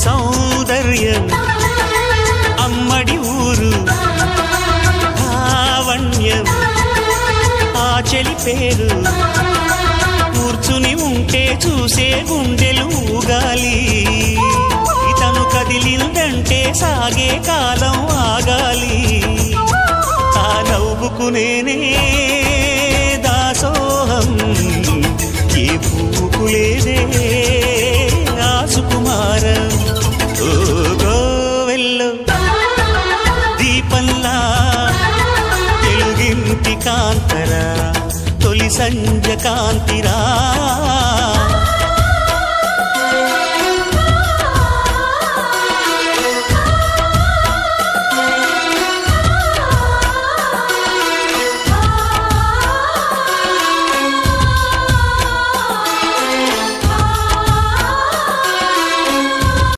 సౌందర్యం అమ్మడి ఊరు లావణ్యం ఆ చెలి పేరు కూర్చుని ఉంటే చూసే గుండెలు ఊగాలి ఇతను కదిలిందంటే సాగే కాలం ఆగాలి ఆ నవ్వుకు నేనే దాసోహం ఏ పువ్వుకు లేదే ఆ సుకుమారం ఓ గోవెల్లో దీపంలా తెలుగింటి కాంతరా తొలి సంజ కాంతిరా